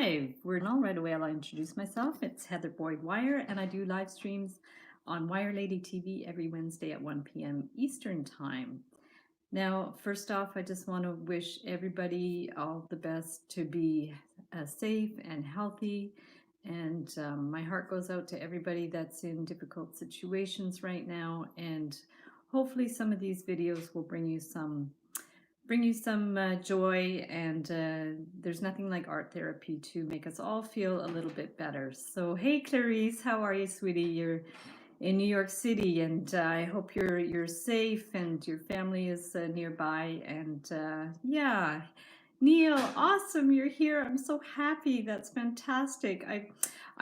Hi, we're all right away. I'll introduce myself. It's Heather Boyd Wire, and I do live streams on Wire Lady TV every Wednesday at 1 p.m. Eastern Time. Now, first off, I just want to wish everybody all the best to be safe and healthy. And my heart goes out to everybody that's in difficult situations right now. And hopefully, some of these videos will bring you some joy, and there's nothing like art therapy to make us all feel a little bit better. So hey Clarice, how are you, sweetie? You're in New York City, and I hope you're safe and your family is nearby. And yeah, Neil, awesome, you're here. I'm so happy. That's fantastic.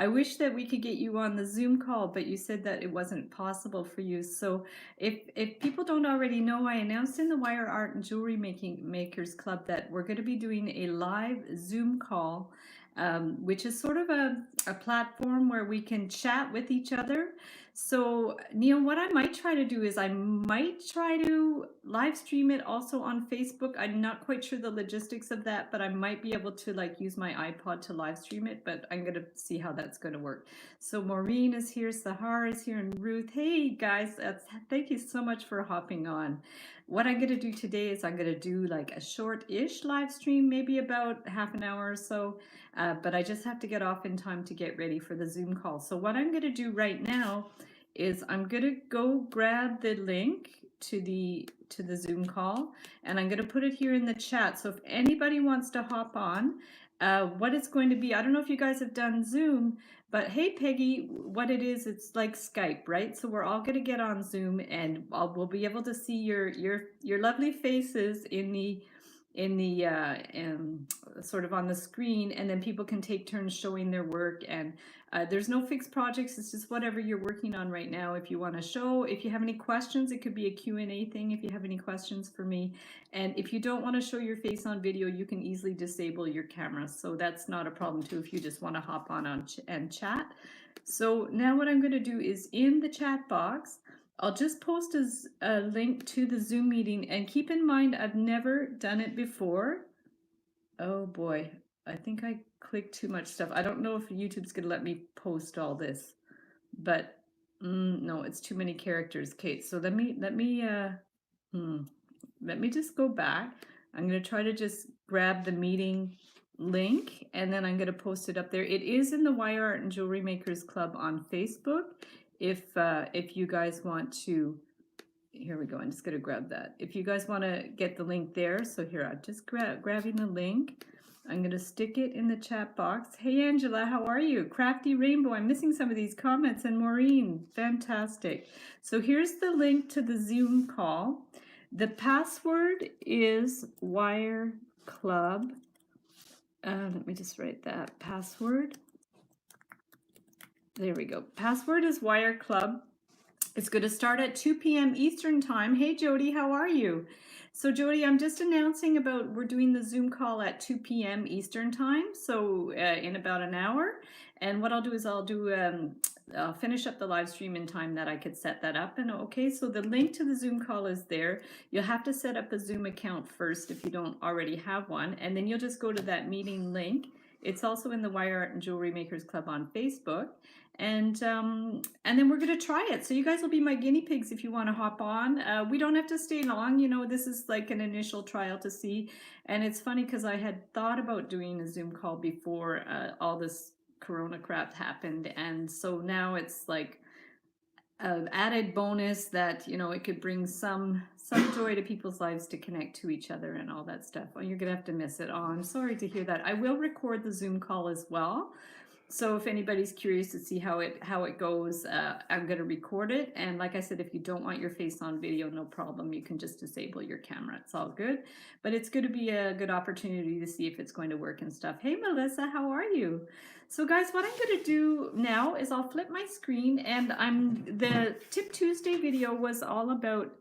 I wish that we could get you on the Zoom call, but you said that it wasn't possible for you. So if people don't already know, I announced in the Wire Art and Jewelry Makers Club that we're going to be doing a live Zoom call, which is sort of a platform where we can chat with each other. So Neil, what I might try to do is I might try to live stream it also on Facebook. I'm not quite sure the logistics of that, but I might be able to like use my iPod to live stream it, but I'm going to see how that's going to work. So Maureen is here, Sahar is here, and Ruth. Hey guys, thank you so much for hopping on. What I'm going to do today is I'm going to do like a short-ish live stream, maybe about half an hour or so, but I just have to get off in time to get ready for the Zoom call. So what I'm going to do right now is I'm going to go grab the link to the Zoom call, and I'm going to put it here in the chat. So if anybody wants to hop on, what it's going to be, I don't know if you guys have done Zoom, but hey Peggy, what it is, it's like Skype, right? So we're all going to get on Zoom, and we'll be able to see your lovely faces in the sort of on the screen, and then people can take turns showing their work. And there's no fixed projects, it's just whatever you're working on right now. If you want to show, if you have any questions, it could be a Q&A thing if you have any questions for me. And if you don't want to show your face on video, you can easily disable your camera, so that's not a problem too if you just want to hop on and chat. So now what I'm going to do is in the chat box, I'll just post a link to the Zoom meeting, and keep in mind I've never done it before. Oh boy, I think I clicked too much stuff. I don't know if YouTube's gonna let me post all this, but no, it's too many characters. Okay, so let me just go back. I'm gonna try to just grab the meeting link, and then I'm gonna post it up there. It is in the Wire Art and Jewelry Makers Club on Facebook. If you guys want to, here we go, I'm just going to grab that. If you guys want to get the link there, so here, I'm just grabbing the link. I'm going to stick it in the chat box. Hey Angela, how are you? Crafty Rainbow, I'm missing some of these comments, and Maureen, fantastic. So here's the link to the Zoom call. The password is Wire Club. Let me just write that password. There we go. Password is Wire Club. It's going to start at 2 p.m. Eastern Time. Hey Jody, how are you? So Jody, I'm just announcing about we're doing the Zoom call at 2 p.m. Eastern Time, so in about an hour. And what I'll do is I'll finish up the live stream in time that I could set that up. And okay, so the link to the Zoom call is there. You'll have to set up a Zoom account first if you don't already have one, and then you'll just go to that meeting link. It's also in the Wire Art and Jewelry Makers Club on Facebook. And then we're going to try it. So you guys will be my guinea pigs if you want to hop on. We don't have to stay long. You know, this is like an initial trial to see. And it's funny because I had thought about doing a Zoom call before all this Corona crap happened. And so now it's like an added bonus that, you know, it could bring some joy to people's lives to connect to each other and all that stuff. Oh, you're going to have to miss it. Oh, I'm sorry to hear that. I will record the Zoom call as well. So if anybody's curious to see how it goes, I'm going to record it. And like I said, if you don't want your face on video, no problem. You can just disable your camera. It's all good. But it's going to be a good opportunity to see if it's going to work and stuff. Hey, Melissa, how are you? So guys, what I'm going to do now is I'll flip my screen, and the Tip Tuesday video was all about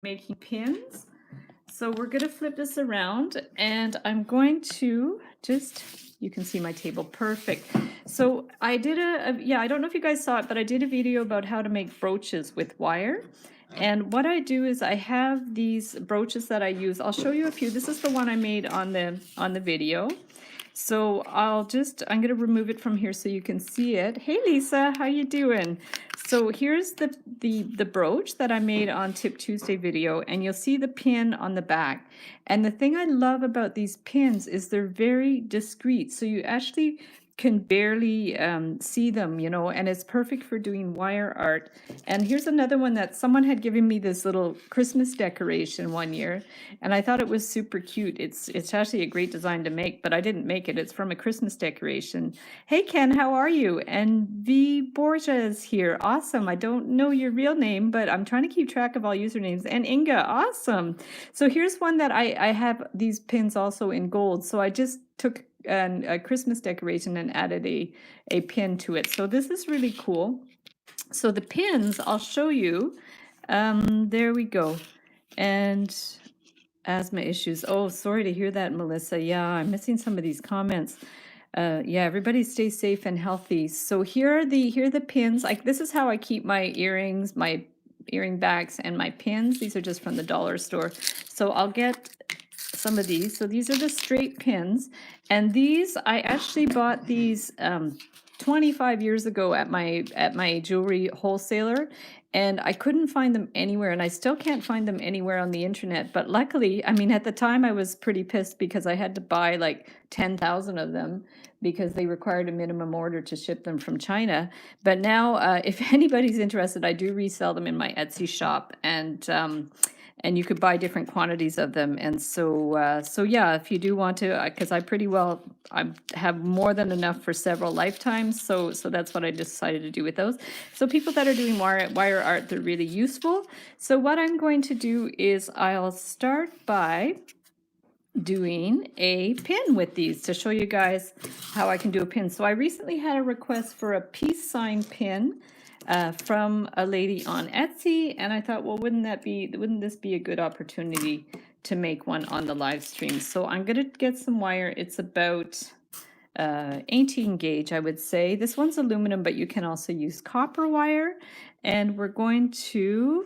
making pins. So we're going to flip this around, and I'm going to just, you can see my table, perfect. So I did I don't know if you guys saw it, but I did a video about how to make brooches with wire. And what I do is I have these brooches that I use. I'll show you a few. This is the one I made on the video. So I'm going to remove it from here so you can see it. Hey Lisa, how you doing? So here's the brooch that I made on Tip Tuesday video, and you'll see the pin on the back. And the thing I love about these pins is they're very discreet. So you actually can barely see them, you know, and it's perfect for doing wire art. And here's another one that someone had given me, this little Christmas decoration one year, and I thought it was super cute. It's actually a great design to make, but I didn't make it. It's from a Christmas decoration. Hey Ken, how are you? And V Borgia is here. Awesome. I don't know your real name, but I'm trying to keep track of all usernames. And Inga, awesome. So here's one that I have these pins also in gold. So I just took a Christmas decoration and added a pin to it. So this is really cool. So the pins, I'll show you. There we go. And asthma issues. Oh, sorry to hear that, Melissa. Yeah, I'm missing some of these comments. Yeah, everybody stay safe and healthy. So here are the pins. Like, this is how I keep my earrings, my earring backs, and my pins. These are just from the dollar store. So I'll get some of these. So these are the straight pins, and these I actually bought these 25 years ago at my jewelry wholesaler, and I couldn't find them anywhere, and I still can't find them anywhere on the internet. But luckily, I mean, at the time I was pretty pissed because I had to buy like 10,000 of them because they required a minimum order to ship them from China. But now, if anybody's interested, I do resell them in my Etsy shop, and you could buy different quantities of them. And so yeah, if you do want to, because I have more than enough for several lifetimes. So that's what I decided to do with those. So people that are doing wire art, they're really useful. So what I'm going to do is I'll start by doing a pin with these to show you guys how I can do a pin. So I recently had a request for a peace sign pin from a lady on Etsy, and I thought, well, wouldn't this be a good opportunity to make one on the live stream? So I'm going to get some wire. It's about 18 gauge, I would say. This one's aluminum, but you can also use copper wire, and we're going to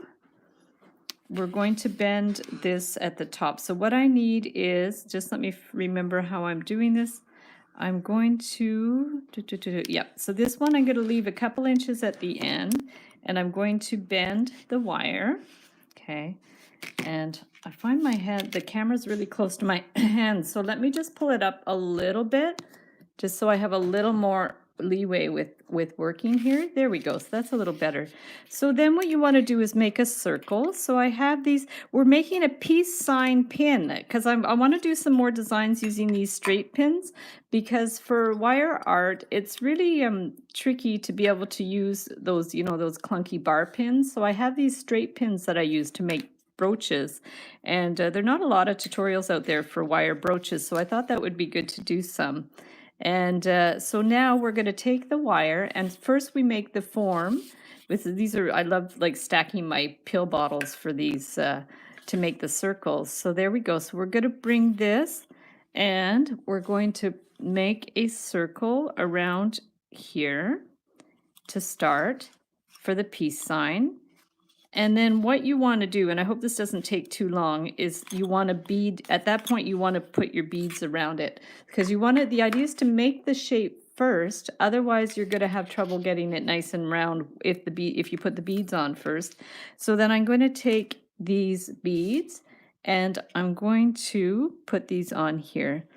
bend this at the top. So what I need is, just let me remember how I'm doing this. I'm going to, yeah, so this one I'm going to leave a couple inches at the end, and I'm going to bend the wire, okay? And I find my hand, the camera's really close to my hand, so let me just pull it up a little bit, just so I have a little more leeway with working here. There we go. So that's a little better. So then what you want to do is make a circle. So I have these, we're making a peace sign pin because I want to do some more designs using these straight pins, because for wire art, it's really tricky to be able to use those, you know, those clunky bar pins. So I have these straight pins that I use to make brooches, and there are not a lot of tutorials out there for wire brooches. So I thought that would be good to do some. And so now we're going to take the wire, and first we make the form. These are, I love like stacking my pill bottles for these to make the circles. So there we go. So we're going to bring this, and we're going to make a circle around here to start for the peace sign. And then what you want to do, and I hope this doesn't take too long, is you want to bead, at that point you want to put your beads around it, because you want it, the idea is to make the shape first, otherwise you're going to have trouble getting it nice and round if you put the beads on first. So then I'm going to take these beads and I'm going to put these on here.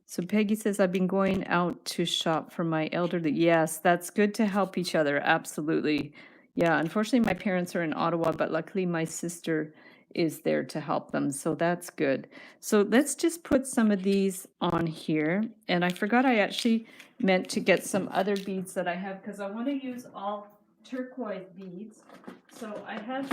So Peggy says, I've been going out to shop for my elderly. Yes, that's good to help each other, absolutely. Yeah, unfortunately, my parents are in Ottawa, but luckily my sister is there to help them, so that's good. So let's just put some of these on here. And I forgot I actually meant to get some other beads that I have, because I want to use all turquoise beads. So I have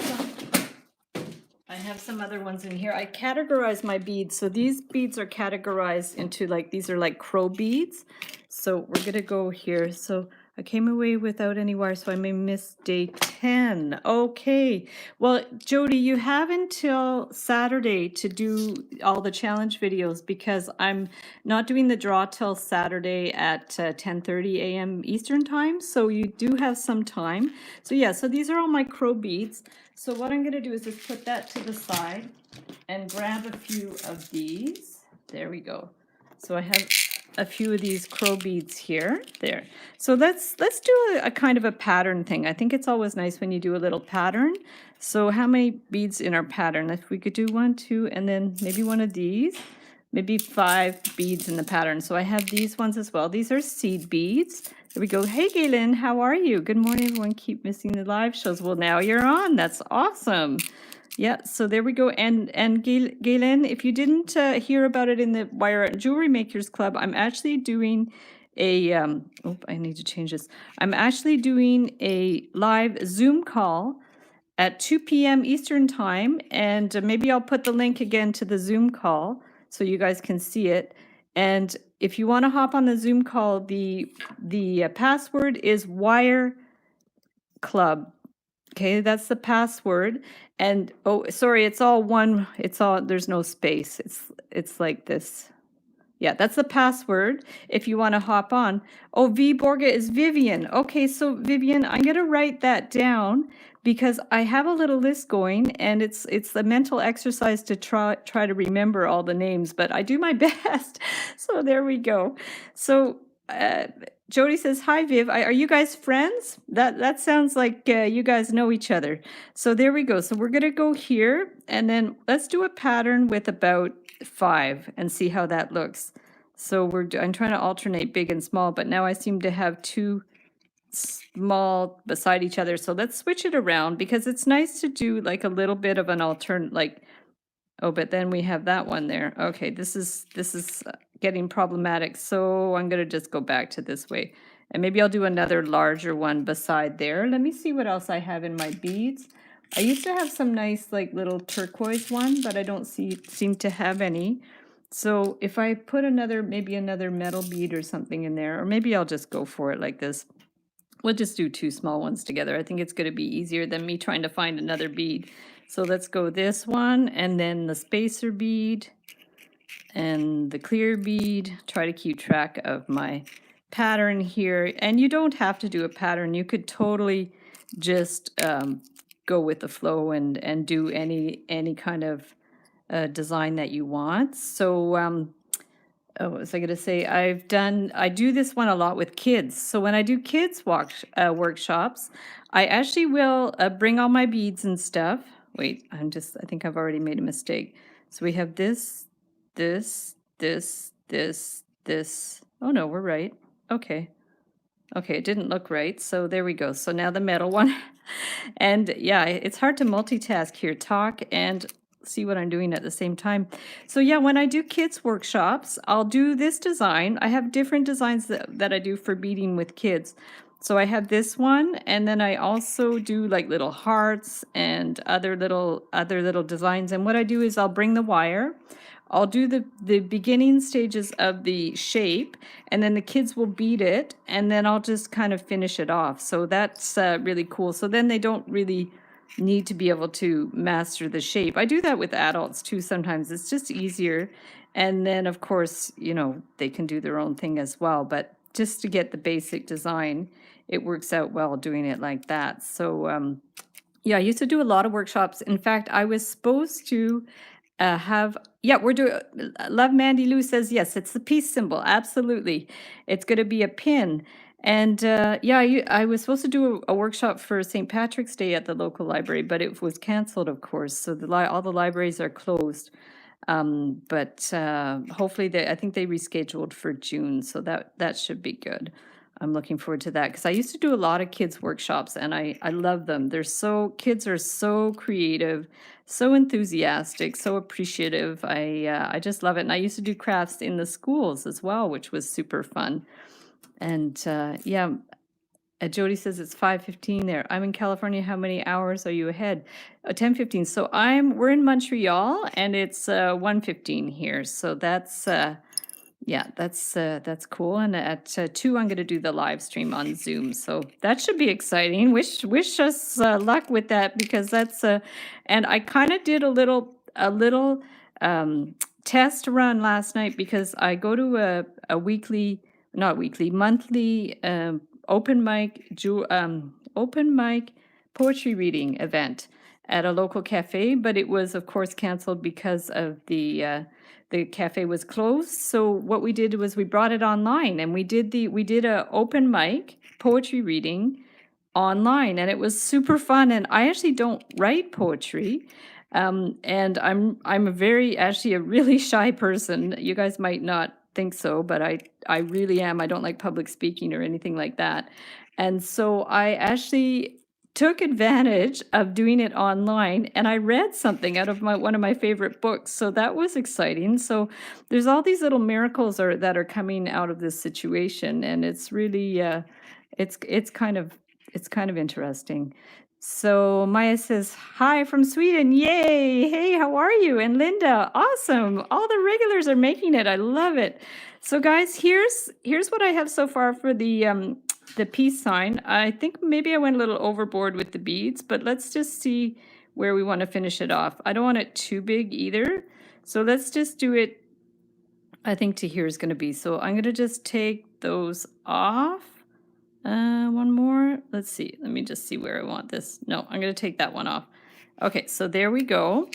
some other ones in here. I categorize my beads. So these beads are categorized into like, these are like crow beads. So we're going to go here. So I came away without any wire, so I may miss day 10. Okay. Well, Jody, you have until Saturday to do all the challenge videos, because I'm not doing the draw till Saturday at 10:30 a.m. Eastern time. So you do have some time. So yeah, so these are all my crow beads. So what I'm going to do is just put that to the side and grab a few of these. There we go. So I have a few of these crow beads here. There. So let's do a kind of a pattern thing. I think it's always nice when you do a little pattern. So how many beads in our pattern? If we could do 1, 2, and then maybe one of these, maybe 5 beads in the pattern. So I have these ones as well. These are seed beads. There we go. Hey, Galen, how are you? Good morning, everyone. Keep missing the live shows. Well, now you're on. That's awesome. Yeah, so there we go. And Galen, if you didn't hear about it in the Wire Art and Jewelry Makers Club, I'm actually doing a, I need to change this. I'm actually doing a live Zoom call at 2 p.m. Eastern Time, and maybe I'll put the link again to the Zoom call so you guys can see it. And if you want to hop on the Zoom call, the password is Wire Club. Okay, that's the password. And oh, sorry, it's all one. It's all, there's no space. It's like this. Yeah, that's the password if you want to hop on. Oh, V Borga is Vivian. Okay, so Vivian, I'm going to write that down because I have a little list going, and it's the mental exercise to try to remember all the names, but I do my best. So there we go. So Jody says, "Hi Viv, are you guys friends?" That sounds like you guys know each other. So there we go. So we're going to go here, and then let's do a pattern with about 5 and see how that looks. So I'm trying to alternate big and small, but now I seem to have 2 small beside each other. So let's switch it around because it's nice to do like a little bit of an like, oh, but then we have that one there. Okay, this is getting problematic. So I'm going to just go back to this way. And maybe I'll do another larger one beside there. Let me see what else I have in my beads. I used to have some nice like little turquoise one, but I don't seem to have any. So if I put maybe another metal bead or something in there, or maybe I'll just go for it like this. We'll just do 2 small ones together. I think it's going to be easier than me trying to find another bead. So let's go this one, and then the spacer bead, and the clear bead. Try to keep track of my pattern here. And you don't have to do a pattern. You could totally just go with the flow and do any kind of design that you want. So oh, what was I going to say? I do this one a lot with kids. So when I do kids workshops, I actually will bring all my beads and stuff. Wait, I think I've already made a mistake. So we have this, this, this, this, this. Oh no, we're right. Okay. Okay, it didn't look right. So there we go. So now the metal one. And yeah, it's hard to multitask here, talk and see what I'm doing at the same time. So yeah, when I do kids workshops, I'll do this design. I have different designs that I do for beading with kids. So I have this one, and then I also do like little hearts and other little designs. And what I do is I'll bring the wire, I'll do the beginning stages of the shape, and then the kids will bead it, and then I'll just kind of finish it off. So that's really cool. So then they don't really need to be able to master the shape. I do that with adults too sometimes. It's just easier. And then, of course, you know, they can do their own thing as well. But just to get the basic design, it works out well doing it like that. So, yeah, I used to do a lot of workshops. In fact, I was supposed to we're doing, Love Mandy Lou says, yes, it's the peace symbol. Absolutely. It's going to be a pin. And yeah, I was supposed to do a workshop for St. Patrick's Day at the local library, but it was canceled, of course. So all the libraries are closed. But hopefully I think they rescheduled for June. So that should be good. I'm looking forward to that because I used to do a lot of kids workshops, and I love them. Kids are so creative, so enthusiastic, so appreciative. I just love it. And I used to do crafts in the schools as well, which was super fun. And yeah, Jody says it's 5:15 there. I'm in California. How many hours are you ahead? 10:15. So we're in Montreal, and it's 1:15 here. So that's yeah, that's cool. And at 2, I'm going to do the live stream on Zoom. So that should be exciting. Wish us luck with that, because that's and I kind of did a little test run last night, because I go to a monthly open mic poetry reading event at a local cafe, but it was of course canceled because of the the cafe was closed. So what we did was we brought it online, and we did a open mic poetry reading online, and it was super fun. And I actually don't write poetry, and I'm actually a really shy person. You guys might not think so, but I really am. I don't like public speaking or anything like that. And so I actually took advantage of doing it online, and I read something out of one of my favorite books. So that was exciting. So there's all these little miracles that are coming out of this situation, and it's really it's kind of interesting. So Maya says, hi from Sweden. Yay. Hey, how are you? And Linda, awesome. All the regulars are making it. I love it. So guys, here's what I have so far for the peace sign. I think maybe I went a little overboard with the beads, but let's just see where we want to finish it off. I don't want it too big either. So let's just do it, I think to here is going to be. So I'm going to just take those off. One more. Let's see. Let me just see where I want this. No, I'm going to take that one off. Okay, so there we go.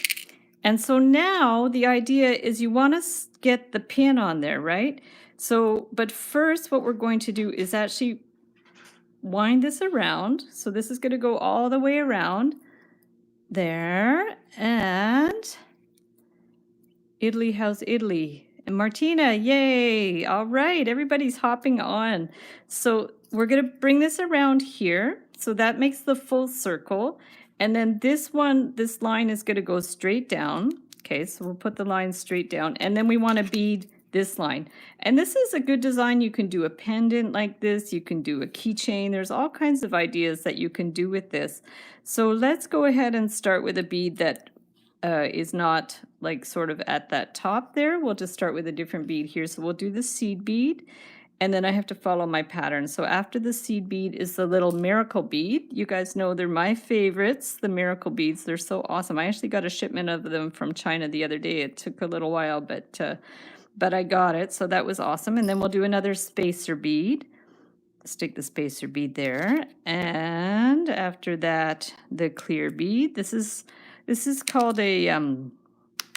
And so now the idea is you want to get the pin on there, right? So, but first what we're going to do is actually wind this around. So this is going to go all the way around there. And Italy, how's Italy? And Martina, yay. All right, everybody's hopping on. So we're going to bring this around here. So that makes the full circle. And then this line is going to go straight down. Okay, so we'll put the line straight down. And then we want to bead this line. And this is a good design. You can do a pendant like this. You can do a keychain. There's all kinds of ideas that you can do with this. So let's go ahead and start with a bead that is not like sort of at that top there. We'll just start with a different bead here. So we'll do the seed bead, and then I have to follow my pattern. So after the seed bead is the little miracle bead. You guys know they're my favorites, the miracle beads. They're so awesome. I actually got a shipment of them from China the other day. It took a little while, but I got it. So that was awesome. And then we'll do another spacer bead. Stick the spacer bead there. And after that, the clear bead. This is called a,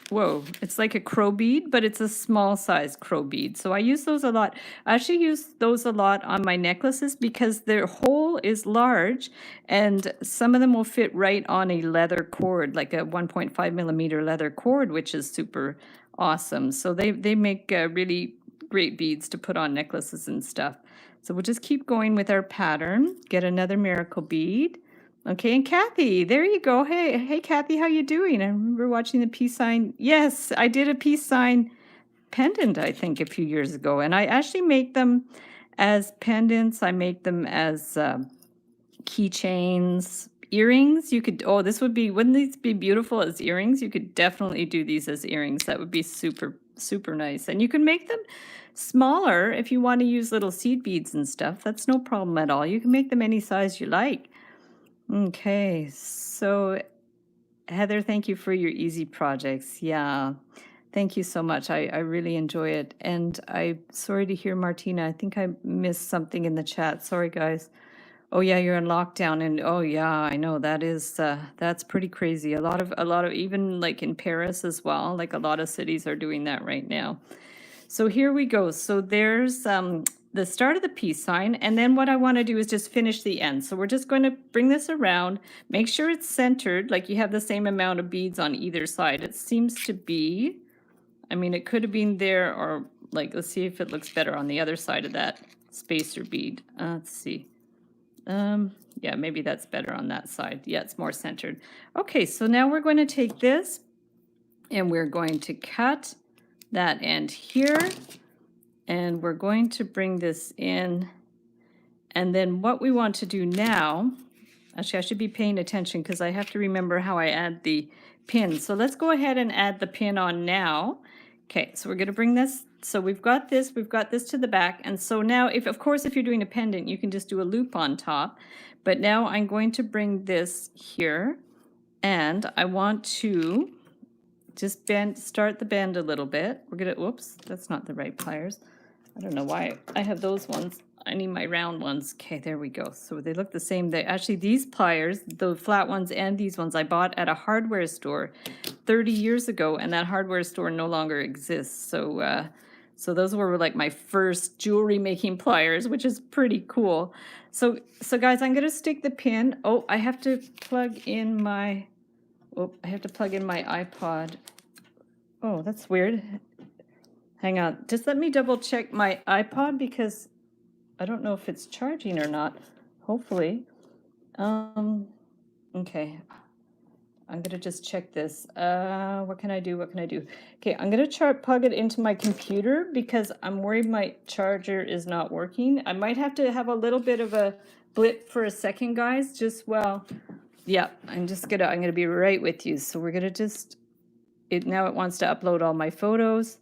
whoa, it's like a crow bead, but it's a small size crow bead. So I use those a lot. I actually use those a lot on my necklaces because their hole is large, and some of them will fit right on a leather cord, like a 1.5 millimeter leather cord, which is super awesome. So they make really great beads to put on necklaces and stuff. So we'll just keep going with our pattern. Get another miracle bead. Okay, and Kathy, there you go. Hey, Kathy, how you doing? I remember watching the peace sign. Yes, I did a peace sign pendant, I think, a few years ago, and I actually make them as pendants. I make them as keychains, earrings. You could, oh, wouldn't these be beautiful as earrings? You could definitely do these as earrings. That would be super, super nice. And you can make them smaller if you want to use little seed beads and stuff. That's no problem at all. You can make them any size you like. Okay, so Heather, thank you for your easy projects. Yeah, thank you so much. I really enjoy it. And I'm sorry to hear, Martina, I think I missed something in the chat. Sorry, guys. Oh yeah, you're in lockdown, and oh yeah, I know that's pretty crazy. A lot of even like in Paris as well, like a lot of cities are doing that right now. So here we go. So there's the start of the peace sign, and then what I want to do is just finish the end. So we're just going to bring this around, make sure it's centered, like you have the same amount of beads on either side. It seems to be, I mean, it could have been there, or like, let's see if it looks better on the other side of that spacer bead. Let's see. Yeah, maybe that's better on that side. Yeah, it's more centered. Okay, so now we're going to take this and we're going to cut that end here, and we're going to bring this in. And then what we want to do now, actually I should be paying attention because I have to remember how I add the pin. So let's go ahead and add the pin on now. Okay, so we're going to bring this. So we've got this to the back. And so now, of course, if you're doing a pendant, you can just do a loop on top. But now I'm going to bring this here, and I want to just start the bend a little bit. We're going to, whoops, that's not the right pliers. I don't know why I have those ones. I need my round ones. Okay, there we go. So they look the same. Actually, these pliers, the flat ones and these ones, I bought at a hardware store 30 years ago, and that hardware store no longer exists. So so those were like my first jewelry making pliers, which is pretty cool. So guys, I'm gonna stick the pin. Oh, I have to plug in my, oh, I have to plug in my iPod. Oh, that's weird. Hang on, just let me double check my iPod because I don't know if it's charging or not. Hopefully. Okay. I'm gonna just check this. What can I do? What can I do? Okay, I'm gonna plug it into my computer because I'm worried my charger is not working. I might have to have a little bit of a blip for a second, guys. Just well, yeah. I'm gonna be right with you. So we're gonna just now it wants to upload all my photos.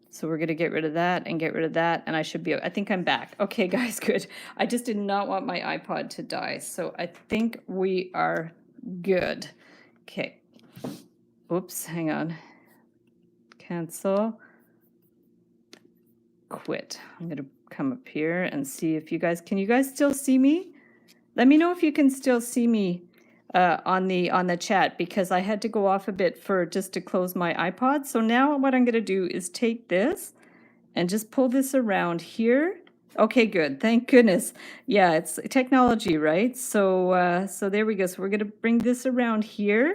So we're gonna get rid of that and get rid of that, and I should be. I think I'm back. Okay, guys, good. I just did not want my iPod to die, so I think we are good. Okay. Oops, hang on. Cancel. Quit. I'm going to come up here and see if you guys, can you guys still see me? Let me know if you can still see me on the chat, because I had to go off a bit for just to close my iPod. So now what I'm going to do is take this and just pull this around here. Okay, good. Thank goodness. Yeah, it's technology, right? So so there we go. So we're going to bring this around here,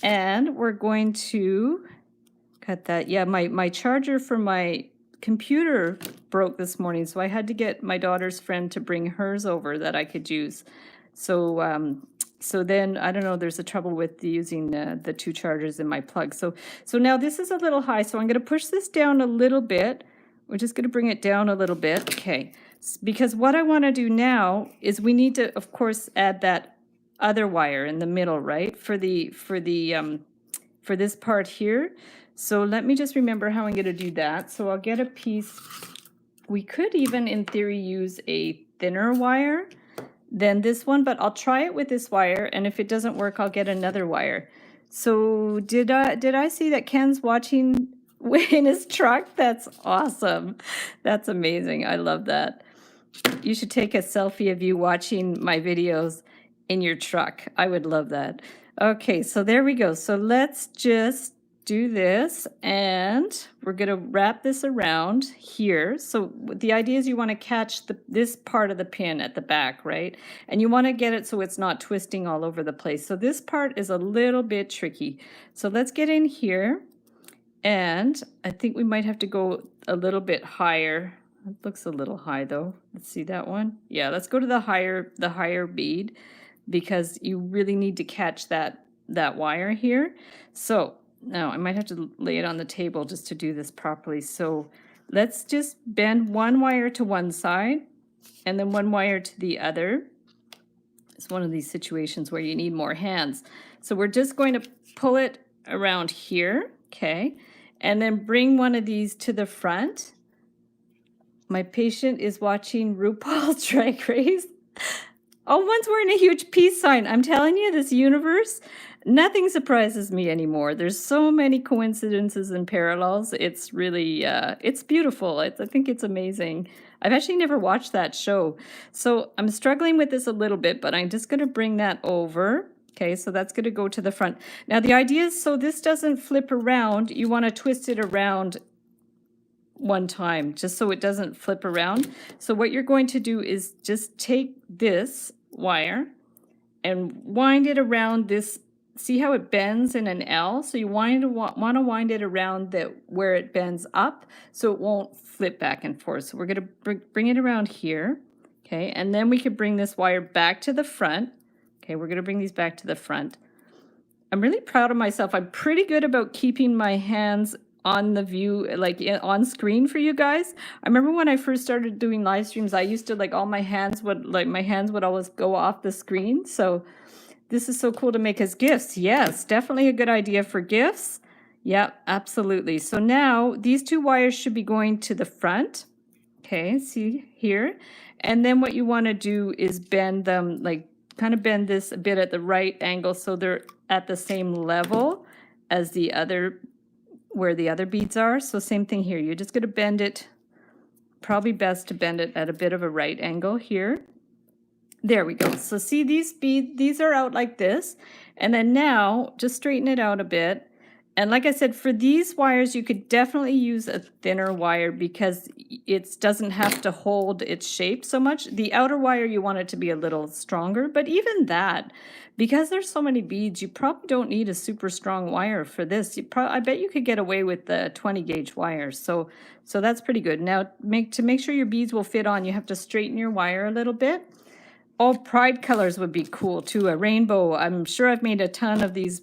and we're going to cut that. Yeah, my charger for my computer broke this morning, so I had to get my daughter's friend to bring hers over that I could use. So so then I don't know, there's a trouble with using the two chargers in my plug. So now this is a little high, so I'm going to push this down a little bit. We're just going to bring it down a little bit. Okay, because what I want to do now is we need to, of course, add that other wire in the middle, right? For this part here. So let me just remember how I'm going to do that. So I'll get a piece. We could even, in theory, use a thinner wire than this one, but I'll try it with this wire, and if it doesn't work, I'll get another wire. So did I see that Ken's watching in his truck? That's awesome. That's amazing. I love that. You should take a selfie of you watching my videos in your truck. I would love that. Okay, so there we go. So let's just do this, and we're going to wrap this around here. So the idea is you want to catch this part of the pin at the back, right? And you want to get it so it's not twisting all over the place. So this part is a little bit tricky. So let's get in here, and I think we might have to go a little bit higher. It looks a little high though. Let's see that one. Yeah, let's go to the higher bead, because you really need to catch that wire here. So now I might have to lay it on the table just to do this properly. So let's just bend one wire to one side and then one wire to the other. It's one of these situations where you need more hands. So we're just going to pull it around here, okay? And then bring one of these to the front. My patient is watching RuPaul's Drag Race. Oh, one's wearing a huge peace sign. I'm telling you, this universe, nothing surprises me anymore. There's so many coincidences and parallels. It's really, it's beautiful. I think it's amazing. I've actually never watched that show. So I'm struggling with this a little bit, but I'm just going to bring that over. Okay, so that's going to go to the front. Now the idea is, so this doesn't flip around, you want to twist it around one time just so it doesn't flip around. So what you're going to do is just take this wire and wind it around this. See how it bends in an L? So you want to wind it around where it bends up so it won't flip back and forth. So we're going to bring it around here. Okay, and then we could bring this wire back to the front. Okay, we're going to bring these back to the front. I'm really proud of myself. I'm pretty good about keeping my hands on the view, like on screen for you guys. I remember when I first started doing live streams, I used to my hands would always go off the screen. So this is so cool to make as gifts. Yes, definitely a good idea for gifts. Yeah, absolutely. So now these two wires should be going to the front. Okay, see here. And then what you want to do is bend them, like kind of bend this a bit at the right angle so they're at the same level as the other, where the other beads are. So same thing here. You're just going to bend it, probably best to bend it at a bit of a right angle here. There we go. So see these beads, these are out like this. And then now just straighten it out a bit. And like I said, for these wires, you could definitely use a thinner wire because it doesn't have to hold its shape so much. The outer wire, you want it to be a little stronger, but even that, because there's so many beads, you probably don't need a super strong wire for this. I bet you could get away with the 20 gauge wires. So that's pretty good. Now, to make sure your beads will fit on, you have to straighten your wire a little bit. Oh, pride colors would be cool too. A rainbow. I'm sure I've made a ton of these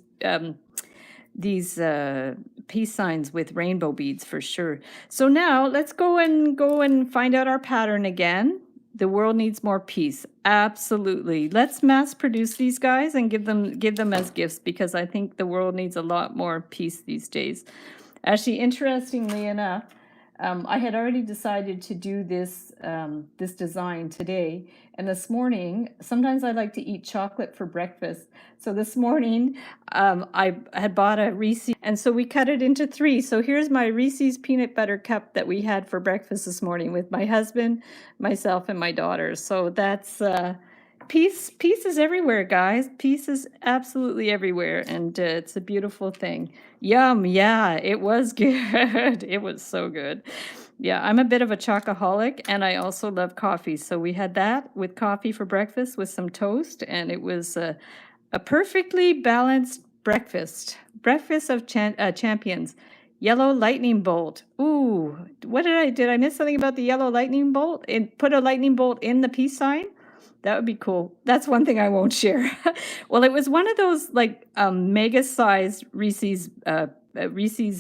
peace signs with rainbow beads for sure. So now let's go and find out our pattern again. The world needs more peace. Absolutely. Let's mass produce these guys and give them as gifts, because I think the world needs a lot more peace these days. Actually, interestingly enough, I had already decided to do this this design today, and this morning, sometimes I like to eat chocolate for breakfast. So this morning, I had bought a Reese's, and so we cut it into 3. So here's my Reese's peanut butter cup that we had for breakfast this morning with my husband, myself, and my daughter. So that's peace. Peace is everywhere, guys. Peace is absolutely everywhere, and it's a beautiful thing. Yum, yeah, it was good. It was so good. Yeah, I'm a bit of a chocoholic, and I also love coffee. So we had that with coffee for breakfast with some toast, and it was a perfectly balanced breakfast. Breakfast of champions. Yellow lightning bolt. Ooh, did I miss something about the yellow lightning bolt? And put a lightning bolt in the peace sign? That would be cool. That's one thing I won't share. Well, it was one of those like mega-sized Reese's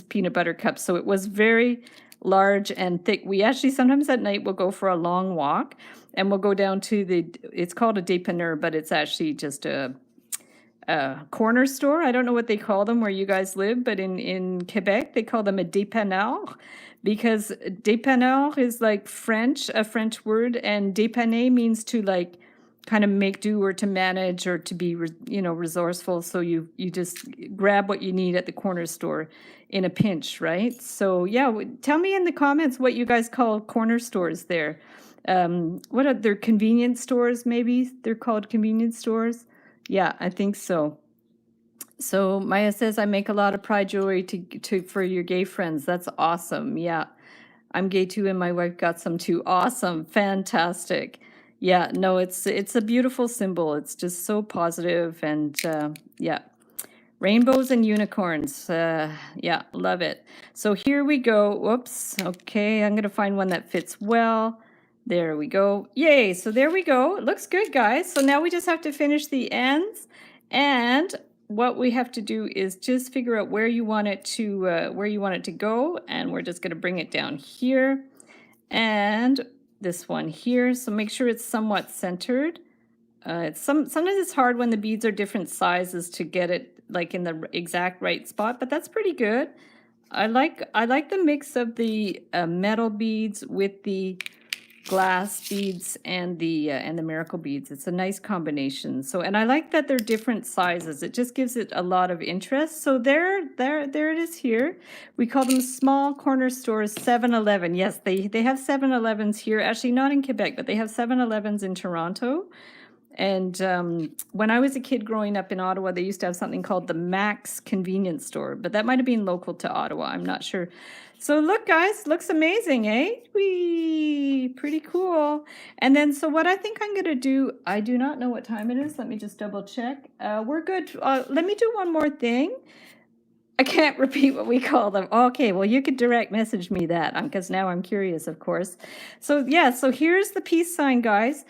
peanut butter cups, so it was very large and thick. We actually sometimes at night we'll go for a long walk, and we'll go down to it's called a dépanneur, but it's actually just a corner store. I don't know what they call them where you guys live, but in Quebec they call them a dépanneur, because dépanneur is like a French word, and dépanner means to like kind of make do or to manage or to be resourceful. So you just grab what you need at the corner store in a pinch, right? So yeah, tell me in the comments what you guys call corner stores there. What are their convenience stores? Maybe they're called convenience stores. Yeah, I think so. So Maya says, I make a lot of pride jewelry for your gay friends. That's awesome. Yeah, I'm gay too, and my wife got some too. Awesome, fantastic. Yeah, no, it's a beautiful symbol. It's just so positive, and yeah, rainbows and unicorns. Yeah, love it. So here we go. Whoops. Okay, I'm gonna find one that fits well. There we go. Yay, so there we go. It looks good, guys. So now we just have to finish the ends, and what we have to do is just figure out where you want it to go, and we're just going to bring it down here and this one here. So make sure it's somewhat centered. Sometimes it's hard when the beads are different sizes to get it like in the exact right spot, but that's pretty good. I like the mix of the metal beads with the glass beads and the miracle beads. It's a nice combination. So, and I like that they're different sizes. It just gives it a lot of interest. So there it is here. We call them small corner stores, 7-Eleven. Yes, they have 7-Elevens here. Actually, not in Quebec, but they have 7-Elevens in Toronto. And when I was a kid growing up in Ottawa, they used to have something called the Max convenience store, but that might have been local to Ottawa. I'm not sure. So look, guys, looks amazing, eh? Whee, pretty cool. And then, so what I think I'm going to do, I do not know what time it is. Let me just double check. We're good. Let me do one more thing. I can't repeat what we call them. Okay, well, you could direct message me that, because now I'm curious, of course. So yeah, so here's the peace sign, guys.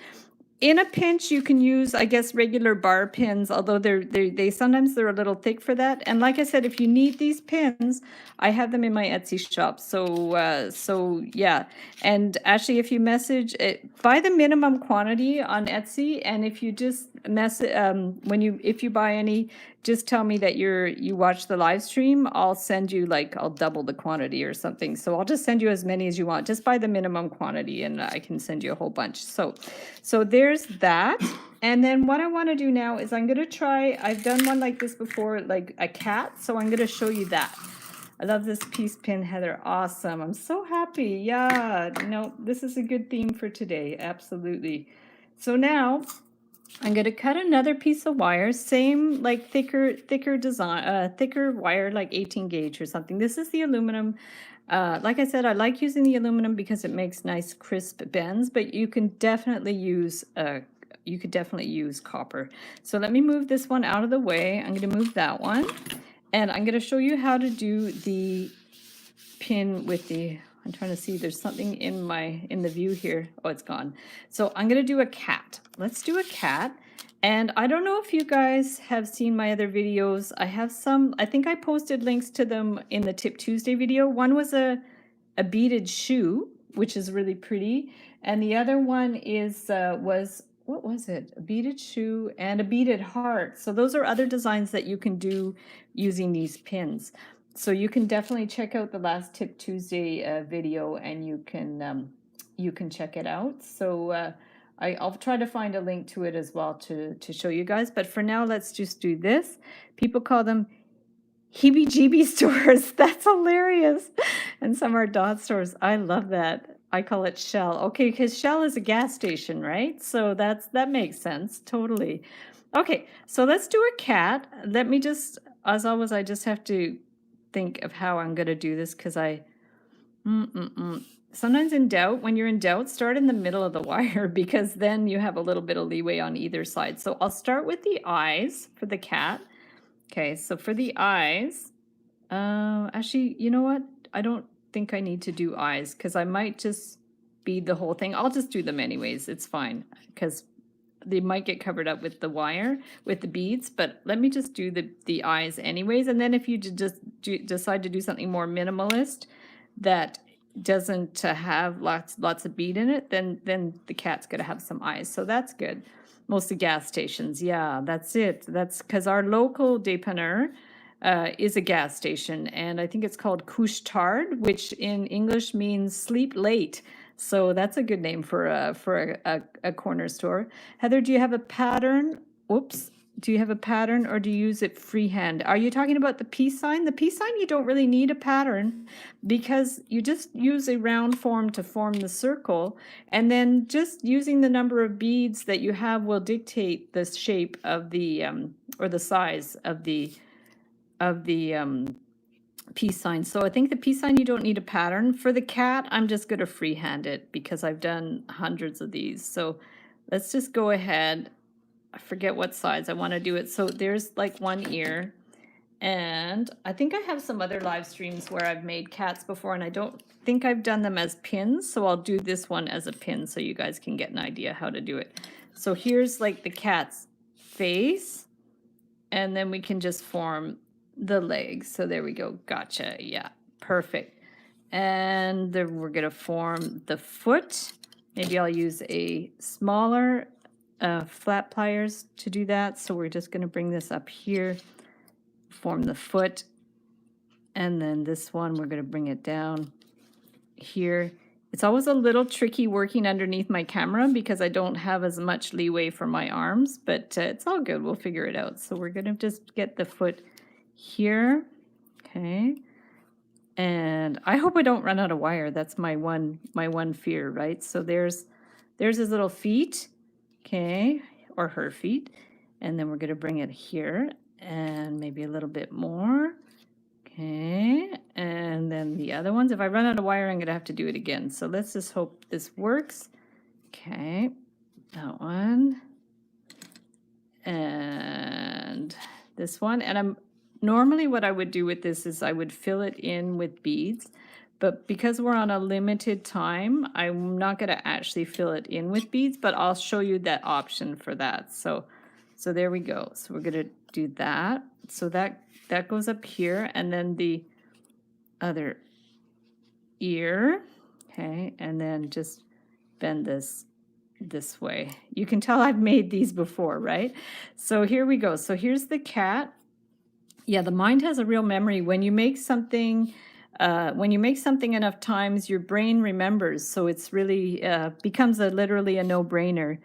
In a pinch, you can use, I guess, regular bar pins, although they sometimes they're a little thick for that. And like I said, if you need these pins, I have them in my Etsy shop. So yeah. And actually, if you message buy the minimum quantity on Etsy, and if you just if you buy any, just tell me that you watch the live stream. I'll send you I'll double the quantity or something. So I'll just send you as many as you want. Just buy the minimum quantity, and I can send you a whole bunch. So there's that. And then what I want to do now is I'm going to try, I've done one like this before, like a cat. So I'm going to show you that. I love this peace pin, Heather. Awesome. I'm so happy. Yeah, no, this is a good theme for today. Absolutely. So now I'm going to cut another piece of wire, same like thicker design, thicker wire, like 18 gauge or something. This is the aluminum. Like I said, I like using the aluminum because it makes nice crisp bends, but you can definitely use copper. So let me move this one out of the way. I'm going to move that one, and I'm going to show you how to do the pin with the, I'm trying to see, there's something in the view here. Oh, it's gone. So I'm going to do a cat. Let's do a cat. And I don't know if you guys have seen my other videos. I have some, I think I posted links to them in the Tip Tuesday video. One was a beaded shoe, which is really pretty. And the other one is, what was it? A beaded shoe and a beaded heart. So those are other designs that you can do using these pins. So you can definitely check out the last Tip Tuesday video, and you can check it out. So I'll try to find a link to it as well to show you guys. But for now, let's just do this. People call them heebie-jeebie stores. That's hilarious. And some are dot stores. I love that. I call it Shell. Okay, because Shell is a gas station, right? So that makes sense. Totally. Okay, so let's do a cat. Let me just, as always, I just have to think of how I'm going to do this, because sometimes in doubt, when you're in doubt, start in the middle of the wire, because then you have a little bit of leeway on either side. So I'll start with the eyes for the cat. Okay, so for the eyes, actually, you know what? I don't think I need to do eyes, because I might just bead the whole thing. I'll just do them anyways. It's fine, because they might get covered up with the wire, with the beads, but let me just do the eyes anyways. And then if you just decide to do something more minimalist that doesn't have lots of bead in it, then the cat's gonna have some eyes. So that's good. Most of gas stations, yeah, that's it. That's because our local dépanneur is a gas station, and I think it's called couche tard, which in English means sleep late. So that's a good name for a corner store. Heather, do you have a pattern? Oops. Do you have a pattern, or do you use it freehand? Are you talking about the peace sign? The peace sign, you don't really need a pattern, because you just use a round form to form the circle, and then just using the number of beads that you have will dictate the shape of the or the size of the peace sign. So I think the peace sign, you don't need a pattern. For the cat, I'm just going to freehand it because I've done hundreds of these. So let's just go ahead. I forget what size I want to do it. So there's like one ear. And I think I have some other live streams where I've made cats before, and I don't think I've done them as pins. So I'll do this one as a pin so you guys can get an idea how to do it. So here's like the cat's face, and then we can just form the legs. So there we go. Gotcha. Yeah, perfect. And then we're going to form the foot. Maybe I'll use a smaller flat pliers to do that. So we're just going to bring this up here, form the foot. And then this one, we're going to bring it down here. It's always a little tricky working underneath my camera because I don't have as much leeway for my arms, but it's all good. We'll figure it out. So we're going to just get the foot here. Okay. And I hope I don't run out of wire. That's my one fear, right? So there's his little feet. Okay. Or her feet. And then we're going to bring it here and maybe a little bit more. Okay, and then the other ones, if I run out of wire, I'm going to have to do it again. So let's just hope this works. Okay, that one. And this one. And normally what I would do with this is I would fill it in with beads. But because we're on a limited time, I'm not going to actually fill it in with beads, but I'll show you that option for that. So there we go. So we're going to do that. So that goes up here, and then the other ear. Okay, and then just bend this way. You can tell I've made these before, right? So here we go. So here's the cat. Yeah, the mind has a real memory. When you make something enough times, your brain remembers. So it's really becomes literally a no-brainer.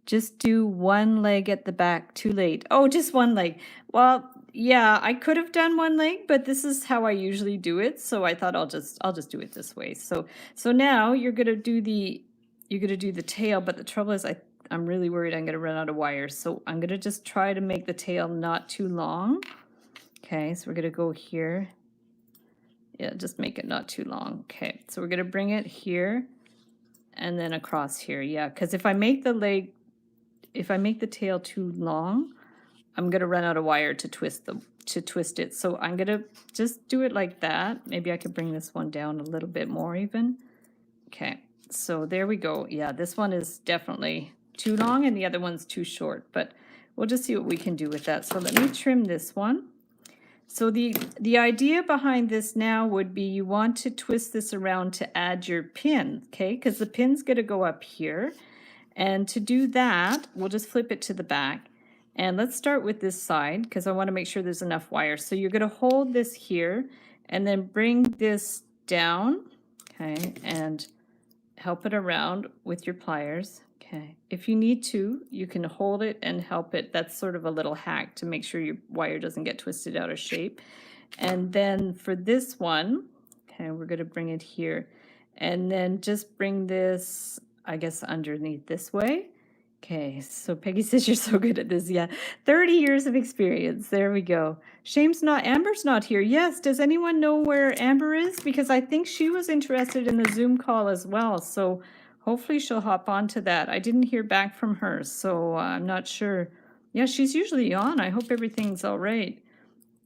Just do one leg at the back. Too late. Oh, just one leg. Well, yeah, I could have done one leg, but this is how I usually do it. So I thought I'll just do it this way. So now you're gonna do the tail, but the trouble is I'm really worried I'm gonna run out of wires. So I'm gonna just try to make the tail not too long. Okay, so we're gonna go here. Yeah, just make it not too long. Okay, so we're gonna bring it here and then across here. Yeah, because if I make the tail too long, I'm gonna run out of wire to twist it. So I'm gonna just do it like that. Maybe I could bring this one down a little bit more even. Okay, so there we go. Yeah, this one is definitely too long and the other one's too short, but we'll just see what we can do with that. So let me trim this one. So the idea behind this now would be you want to twist this around to add your pin, okay? Because the pin's gonna go up here. And to do that, we'll just flip it to the back. And let's start with this side because I want to make sure there's enough wire. So you're going to hold this here and then bring this down, okay, and help it around with your pliers. Okay, if you need to, you can hold it and help it. That's sort of a little hack to make sure your wire doesn't get twisted out of shape. And then for this one, okay, we're going to bring it here and then just bring this, I guess, underneath this way. Okay, so Peggy says you're so good at this. Yeah, 30 years of experience. There we go. Amber's not here. Yes, does anyone know where Amber is? Because I think she was interested in the Zoom call as well. So hopefully she'll hop onto that. I didn't hear back from her, so I'm not sure. Yeah, she's usually on. I hope everything's all right.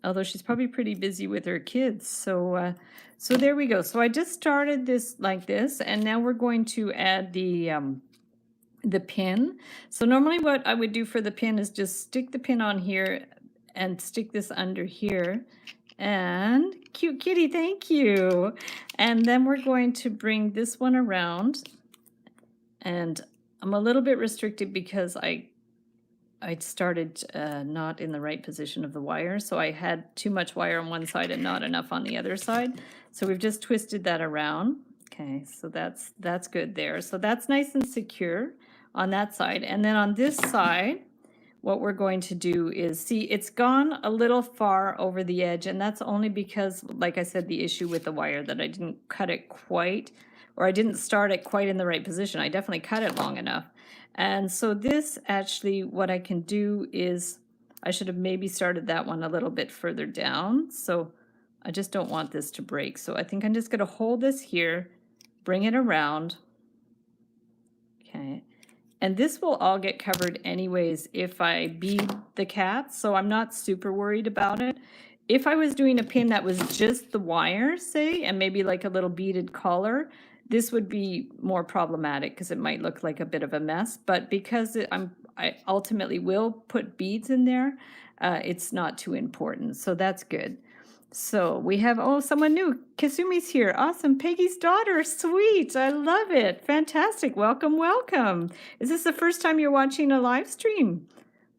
Although she's probably pretty busy with her kids. So so there we go. So I just started this like this, and now we're going to add the pin. So normally what I would do for the pin is just stick the pin on here and stick this under here. And cute kitty, thank you. And then we're going to bring this one around. And I'm a little bit restricted because I started not in the right position of the wire. So I had too much wire on one side and not enough on the other side. So we've just twisted that around. Okay, so that's good there. So that's nice and secure on that side. And then on this side, what we're going to do is, see, it's gone a little far over the edge, and that's only because, like I said, the issue with the wire, that I didn't cut it quite, or I didn't start it quite in the right position. I definitely cut it long enough. And so this, actually, what I can do is, I should have maybe started that one a little bit further down. So I just don't want this to break. So I think I'm just gonna hold this here, bring it around. Okay. And this will all get covered anyways if I bead the cat, so I'm not super worried about it. If I was doing a pin that was just the wire, say, and maybe like a little beaded collar, this would be more problematic because it might look like a bit of a mess. But because I ultimately will put beads in there, it's not too important, so that's good. So we have, oh, someone new. Kasumi's here. Awesome. Peggy's daughter. Sweet. I love it. Fantastic. Welcome, welcome. Is this the first time you're watching a live stream?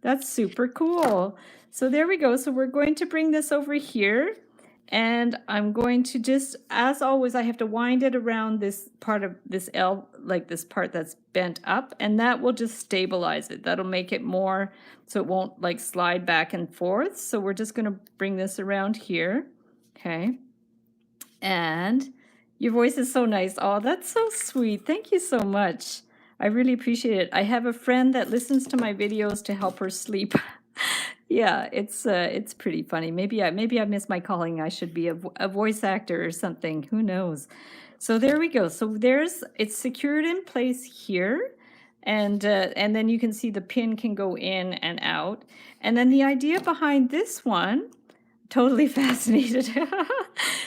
That's super cool. So there we go. So we're going to bring this over here. And I'm going to just, as always, I have to wind it around this part of this L, like this part that's bent up, and that will just stabilize it. That'll make it more, so it won't like slide back and forth. So we're just going to bring this around here. Okay. And your voice is so nice. Oh, that's so sweet. Thank you so much. I really appreciate it. I have a friend that listens to my videos to help her sleep. Yeah, it's pretty funny. Maybe I missed my calling. I should be a voice actor or something. Who knows? So there we go. So it's secured in place here, and then you can see the pin can go in and out. And then the idea behind this one, totally fascinated.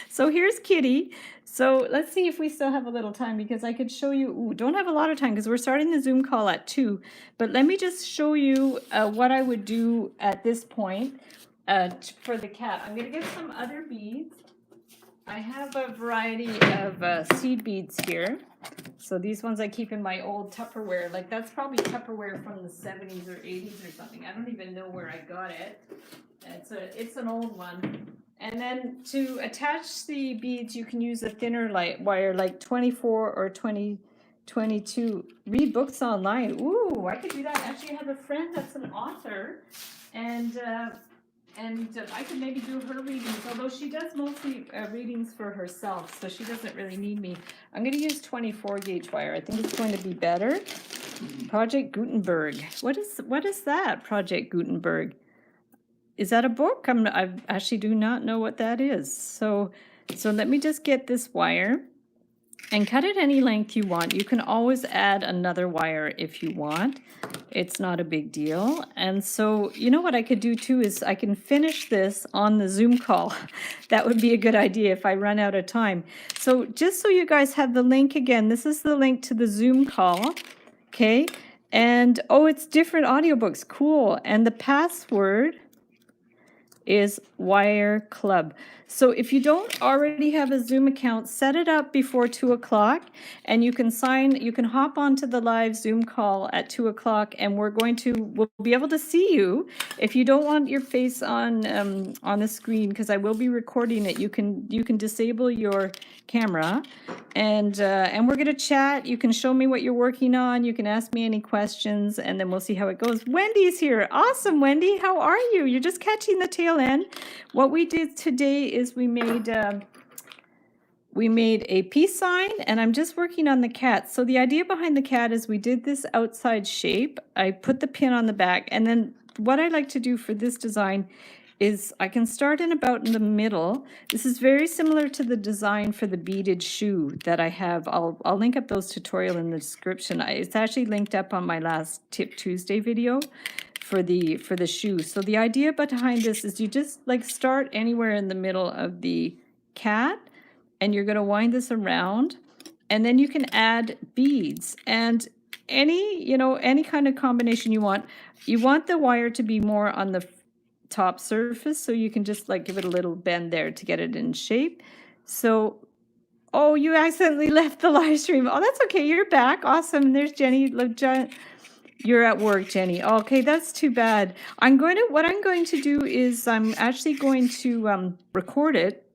So here's Kitty. So let's see if we still have a little time, because I could show you, ooh, don't have a lot of time because we're starting the Zoom call at 2, but let me just show you what I would do at this point for the cat. I'm going to get some other beads. I have a variety of seed beads here. So these ones I keep in my old Tupperware. Like that's probably Tupperware from the 70s or 80s or something. I don't even know where I got it. It's an old one. And then to attach the beads, you can use a thinner light wire, like 24 or 22. Read books online. Ooh, I could do that. Actually, I have a friend that's an author, and I could maybe do her readings, although she does mostly readings for herself, so she doesn't really need me. I'm going to use 24 gauge wire. I think it's going to be better. Project Gutenberg. What is that, Project Gutenberg? Is that a book? I actually do not know what that is. So let me just get this wire and cut it any length you want. You can always add another wire if you want. It's not a big deal. And so, you know what I could do too is I can finish this on the Zoom call. That would be a good idea if I run out of time. So just so you guys have the link again, this is the link to the Zoom call. Okay. And oh, it's different audiobooks. Cool. And the password is Wire Club. So if you don't already have a Zoom account, set it up before 2 o'clock and you can hop onto the live Zoom call at 2 o'clock and we'll be able to see you. If you don't want your face on the screen, because I will be recording it, you can disable your camera and we're going to chat. You can show me what you're working on. You can ask me any questions and then we'll see how it goes. Wendy's here. Awesome, Wendy. How are you? You're just catching the tail end. What we did today is we made a peace sign and I'm just working on the cat. So the idea behind the cat is we did this outside shape. I put the pin on the back and then what I like to do for this design is I can start in about in the middle. This is very similar to the design for the beaded shoe that I have. I'll link up those tutorial in the description. It's actually linked up on my last Tip Tuesday video for the shoe. So the idea behind this is you just like start anywhere in the middle of the cat and you're going to wind this around and then you can add beads and any kind of combination you want. You want the wire to be more on the top surface, so you can just like give it a little bend there to get it in shape. So, oh, you accidentally left the live stream. Oh, that's okay. You're back. Awesome. There's Jenny. You're at work, Jenny. Okay, that's too bad. What I'm going to do is I'm actually going to record it.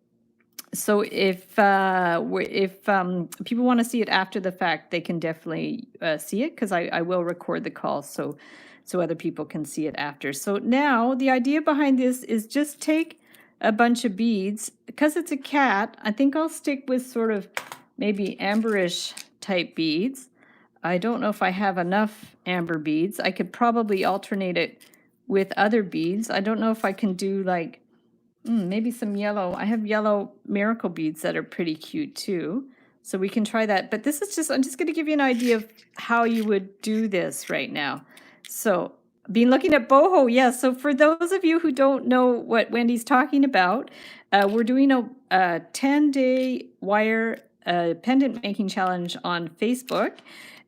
So if people want to see it after the fact, they can definitely see it because I will record the call so other people can see it after. So now the idea behind this is just take a bunch of beads. Because it's a cat, I think I'll stick with sort of maybe amberish type beads. I don't know if I have enough amber beads. I could probably alternate it with other beads. I don't know if I can do like maybe some yellow. I have yellow miracle beads that are pretty cute too. So we can try that. But this is I'm just going to give you an idea of how you would do this right now. So been looking at boho. Yeah, so for those of you who don't know what Wendy's talking about, we're doing a 10-day wire pendant making challenge on Facebook.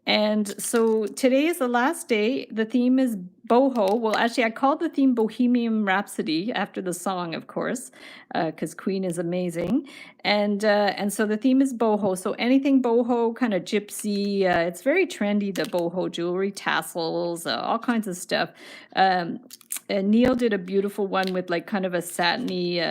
And so today is the last day. The theme is boho. Well, actually, I called the theme Bohemian Rhapsody after the song, of course, because Queen is amazing. And so the theme is boho. So anything boho, kind of gypsy. It's very trendy, the boho jewelry, tassels, all kinds of stuff. And Neil did a beautiful one with like kind of a satiny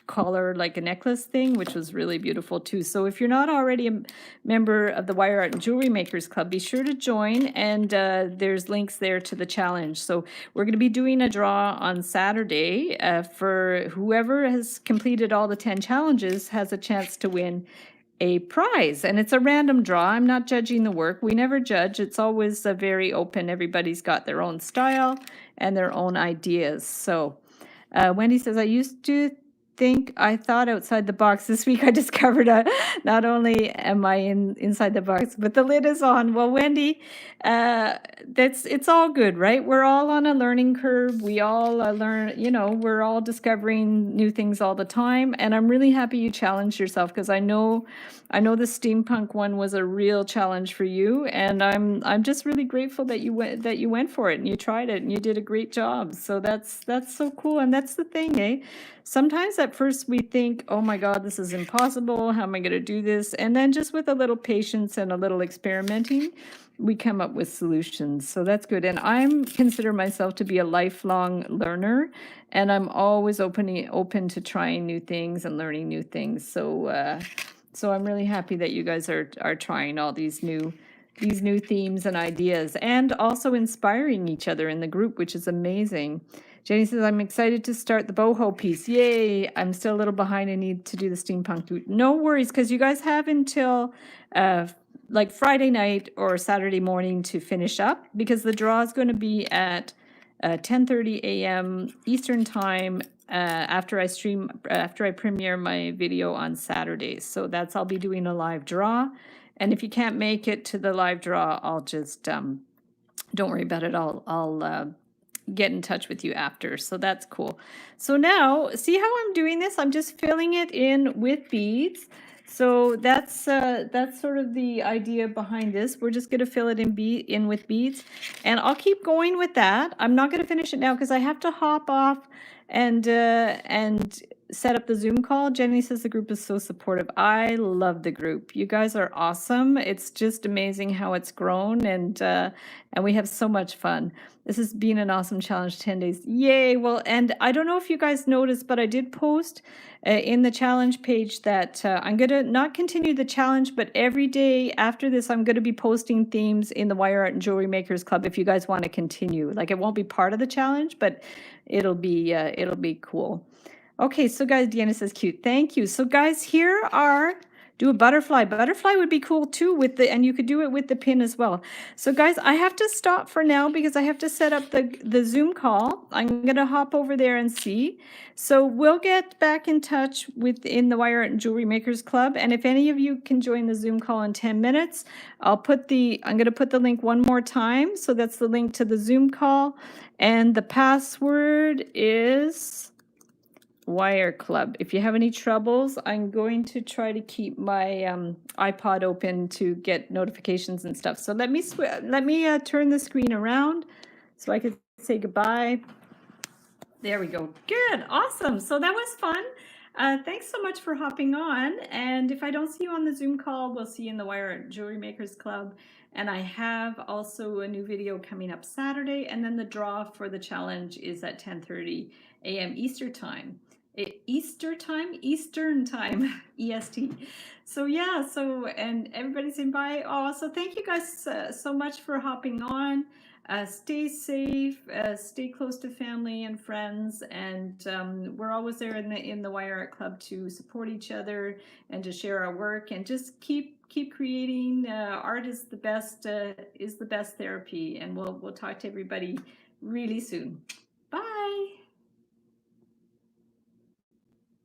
collar, like a necklace thing, which was really beautiful too. So if you're not already a member of the Wire Art and Jewelry Makers Club, be sure to join, and there's links there to the challenge. So we're going to be doing a draw on Saturday for whoever has completed all the 10 challenges has a chance to win a prize, and it's a random draw. I'm not judging the work. We never judge. It's always very open. Everybody's got their own style and their own ideas. So Wendy says, I used to think I thought outside the box. This week I discovered not only am I inside the box, but the lid is on. Well, Wendy, it's all good, right? We're all on a learning curve. We all we're all discovering new things all the time. And I'm really happy you challenged yourself, because I know the steampunk one was a real challenge for you, and I'm just really grateful that you went for it and you tried it and you did a great job. So that's so cool. And that's the thing, eh? Sometimes at first we think, oh my God, this is impossible. How am I going to do this? And then just with a little patience and a little experimenting, we come up with solutions. So that's good. And I'm consider myself to be a lifelong learner, and I'm always open to trying new things and learning new things. So I'm really happy that you guys are trying all these new themes and ideas, and also inspiring each other in the group, which is amazing. Jenny says, I'm excited to start the boho piece. Yay! I'm still a little behind. I need to do the steampunk. No worries, because you guys have until like Friday night or Saturday morning to finish up, because the draw is going to be at 10:30 a.m. Eastern time after I premiere my video on Saturdays. So I'll be doing a live draw. And if you can't make it to the live draw, I'll just don't worry about it. I'll get in touch with you after. So that's cool. So now, see how I'm doing this? I'm just filling it in with beads. So that's sort of the idea behind this. We're just going to fill it in with beads, and I'll keep going with that. I'm not going to finish it now because I have to hop off and set up the Zoom call. Jenny says the group is so supportive. I love the group. You guys are awesome. It's just amazing how it's grown, and we have so much fun. This has been an awesome challenge, 10 days. Yay. Well, and I don't know if you guys noticed, but I did post in the challenge page that I'm going to not continue the challenge, but every day after this, I'm going to be posting themes in the Wire Art and Jewelry Makers Club if you guys want to continue. Like, it won't be part of the challenge, but it'll be cool. Okay, so guys, Deanna says cute. Thank you. So guys, here are, do a butterfly. Butterfly would be cool too and you could do it with the pin as well. So guys, I have to stop for now because I have to set up the Zoom call. I'm going to hop over there and see. So we'll get back in touch within the Wire Art and Jewelry Makers Club. And if any of you can join the Zoom call in 10 minutes, I'm going to put the link one more time. So that's the link to the Zoom call. And the password is Wire Club. If you have any troubles, I'm going to try to keep my iPod open to get notifications and stuff. So let me turn the screen around so I can say goodbye. There we go. Good. Awesome. So that was fun. Thanks so much for hopping on. And if I don't see you on the Zoom call, we'll see you in the Wire Art Jewelry Makers Club. And I have also a new video coming up Saturday. And then the draw for the challenge is at 10:30 a.m. Eastern time. Eastern time, EST. So yeah, and everybody's saying bye. Oh, so thank you guys so much for hopping on. Stay safe, stay close to family and friends, and we're always there in the Wire Art Club to support each other and to share our work, and just keep creating. Art is the best therapy, and we'll talk to everybody really soon.